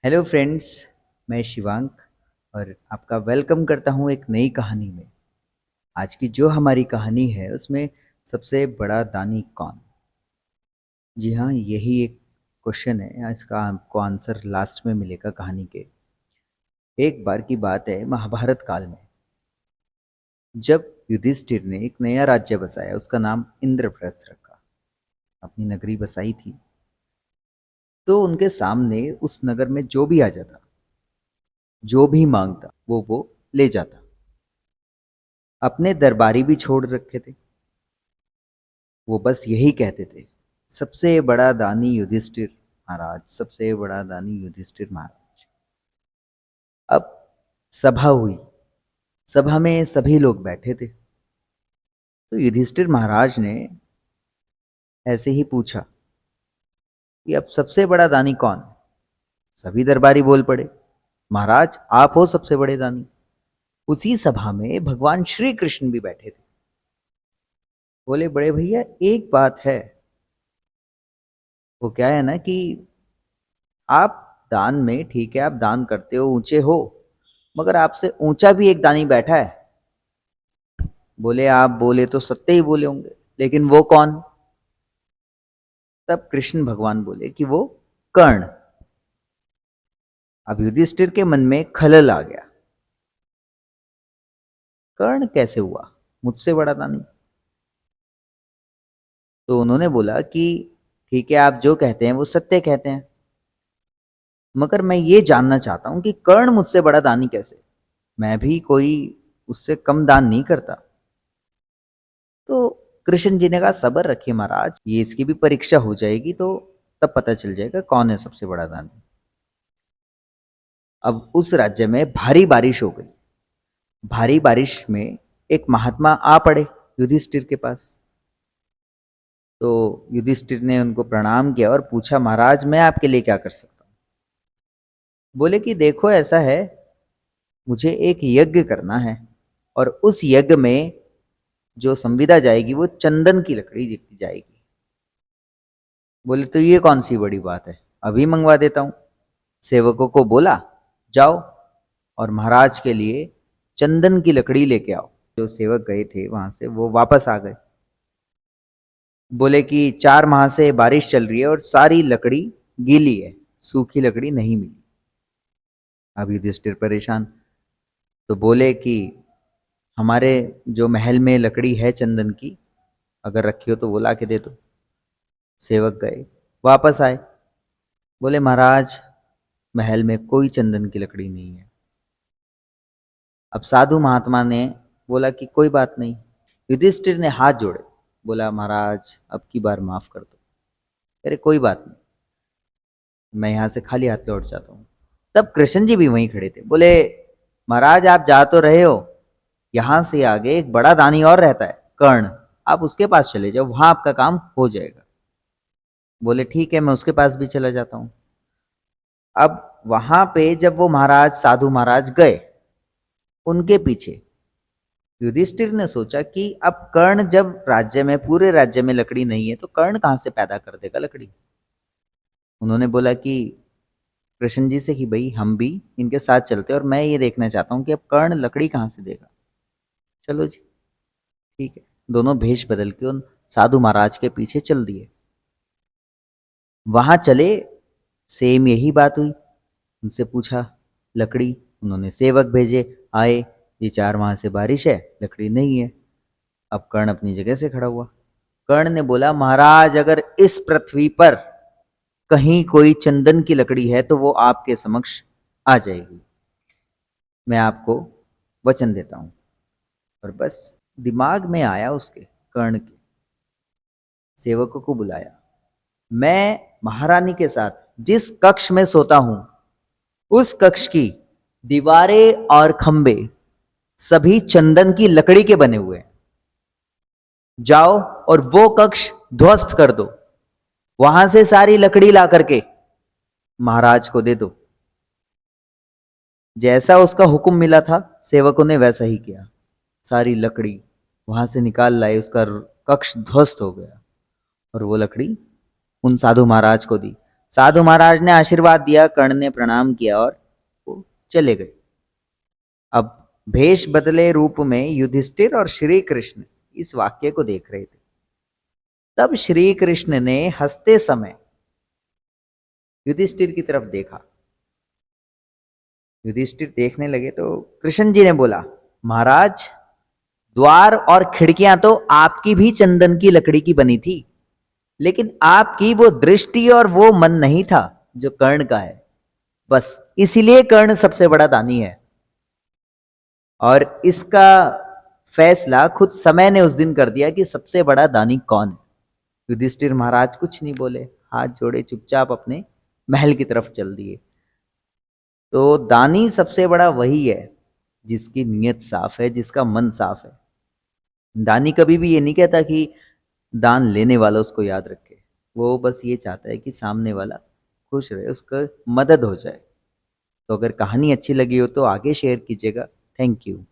Hello friends. मैं शिवांक और आपका वेलकम करता हूँ एक नई कहानी में। आज की जो हमारी कहानी है उसमें सबसे बड़ा दानी कौन। जी हाँ, यही एक क्वेश्चन है। इसका आपको आंसर लास्ट में मिलेगा कहानी के। एक बार की बात है महाभारत काल में, जब युधिष्ठिर ने एक नया राज्य बसाया। उसका नाम इंद्रप्रस्थ रखा। अपनी नगरी बसाई थी। तो उनके सामने उस नगर में जो भी आ जाता, जो भी मांगता, वो ले जाता। अपने दरबारी भी छोड़ रखे थे। वो बस यही कहते थे, सबसे बड़ा दानी युधिष्ठिर महाराज, सबसे बड़ा दानी युधिष्ठिर महाराज। अब सभा हुई। सभा में सभी लोग बैठे थे। तो युधिष्ठिर महाराज ने ऐसे ही पूछा कि अब सबसे बड़ा दानी कौन है। सभी दरबारी बोल पड़े, महाराज आप हो सबसे बड़े दानी। उसी सभा में भगवान श्री कृष्ण भी बैठे थे। बोले, बड़े भैया एक बात है। वो क्या है ना कि आप दान में, ठीक है आप दान करते हो, ऊंचे हो, मगर आपसे ऊंचा भी एक दानी बैठा है। बोले, आप बोले तो सत्य ही बोले होंगे, लेकिन वो कौन। तब कृष्ण भगवान बोले कि वो कर्ण। अब युधिष्ठिर के मन में खलल आ गया। कर्ण कैसे हुआ मुझसे बड़ा दानी। तो उन्होंने बोला कि ठीक है आप जो कहते हैं वो सत्य कहते हैं, मगर मैं ये जानना चाहता हूं कि कर्ण मुझसे बड़ा दानी कैसे। मैं भी कोई उससे कम दान नहीं करता। तो कृष्ण जी ने कहा, सब्र रखिए महाराज, ये इसकी भी परीक्षा हो जाएगी तो तब पता चल जाएगा कौन है सबसे बड़ा दानी। अब उस राज्य में भारी बारिश हो गई। भारी बारिश में एक महात्मा आ पड़े युधिष्ठिर के पास। तो युधिष्ठिर ने उनको प्रणाम किया और पूछा, महाराज मैं आपके लिए क्या कर सकता हूँ। बोले कि देखो ऐसा है, मुझे एक यज्ञ करना है और उस यज्ञ में जो संविदा जाएगी वो चंदन की लकड़ी की जाएगी। बोले, तो ये कौन सी बड़ी बात है, अभी मंगवा देता हूँ। सेवकों को बोला, जाओ और महाराज के लिए चंदन की लकड़ी लेके आओ। जो सेवक गए थे वहां से वो वापस आ गए। बोले कि 4 माह से बारिश चल रही है और सारी लकड़ी गीली है, सूखी लकड़ी नहीं मिली। अब युधिष्ठिर परेशान। तो बोले कि हमारे जो महल में लकड़ी है चंदन की, अगर रखी हो तो वो ला के दे दो। सेवक गए, वापस आए, बोले महाराज महल में कोई चंदन की लकड़ी नहीं है। अब साधु महात्मा ने बोला कि कोई बात नहीं। युधिष्ठिर ने हाथ जोड़े, बोला महाराज अब की बार माफ कर दो। अरे कोई बात नहीं, मैं यहाँ से खाली हाथ लौट जाता हूँ। तब कृष्ण जी भी वहीं खड़े थे। बोले, महाराज आप जा तो रहे हो, यहाँ से आगे एक बड़ा दानी और रहता है कर्ण, आप उसके पास चले जाओ, वहां आपका काम हो जाएगा। बोले ठीक है मैं उसके पास भी चला जाता हूँ। अब वहां पे जब वो महाराज, साधु महाराज गए, उनके पीछे युधिष्ठिर ने सोचा कि अब कर्ण जब राज्य में, पूरे राज्य में लकड़ी नहीं है तो कर्ण कहां से पैदा कर देगा लकड़ी। उन्होंने बोला कि कृष्ण जी से कि भाई हम भी इनके साथ चलते हैं और मैं ये देखना चाहता हूं कि अब कर्ण लकड़ी कहां से देगा। चलो जी ठीक है। दोनों भेष बदल के उन साधु महाराज के पीछे चल दिए। वहां चले, सेम यही बात हुई। उनसे पूछा लकड़ी, उन्होंने सेवक भेजे, आए, ये 4 माह से बारिश है, लकड़ी नहीं है। अब कर्ण अपनी जगह से खड़ा हुआ। कर्ण ने बोला, महाराज अगर इस पृथ्वी पर कहीं कोई चंदन की लकड़ी है तो वो आपके समक्ष आ जाएगी, मैं आपको वचन देता हूं। और बस दिमाग में आया उसके, कर्ण के, सेवकों को बुलाया। मैं महारानी के साथ जिस कक्ष में सोता हूं, उस कक्ष की दीवारें और खंबे सभी चंदन की लकड़ी के बने हुए हैं। जाओ और वो कक्ष ध्वस्त कर दो, वहां से सारी लकड़ी ला करके महाराज को दे दो। जैसा उसका हुक्म मिला था सेवकों ने वैसा ही किया। सारी लकड़ी वहां से निकाल लाए, उसका कक्ष ध्वस्त हो गया और वो लकड़ी उन साधु महाराज को दी। साधु महाराज ने आशीर्वाद दिया, कर्ण ने प्रणाम किया और वो चले गए। अब भेष बदले रूप में युधिष्ठिर और श्री कृष्ण इस वाक्य को देख रहे थे। तब श्री कृष्ण ने हंसते समय युधिष्ठिर की तरफ देखा। युधिष्ठिर देखने लगे तो कृष्ण जी ने बोला, महाराज, द्वार और खिड़कियां तो आपकी भी चंदन की लकड़ी की बनी थी, लेकिन आपकी वो दृष्टि और वो मन नहीं था जो कर्ण का है। बस इसीलिए कर्ण सबसे बड़ा दानी है, और इसका फैसला खुद समय ने उस दिन कर दिया कि सबसे बड़ा दानी कौन है। युधिष्ठिर महाराज कुछ नहीं बोले, हाथ जोड़े चुपचाप अपने महल की तरफ चल दिए। तो दानी सबसे बड़ा वही है जिसकी नीयत साफ है, जिसका मन साफ है। दानी कभी भी ये नहीं कहता कि दान लेने वाला उसको याद रखे, वो बस ये चाहता है कि सामने वाला खुश रहे, उसका मदद हो जाए। तो अगर कहानी अच्छी लगी हो तो आगे शेयर कीजिएगा। Thank you.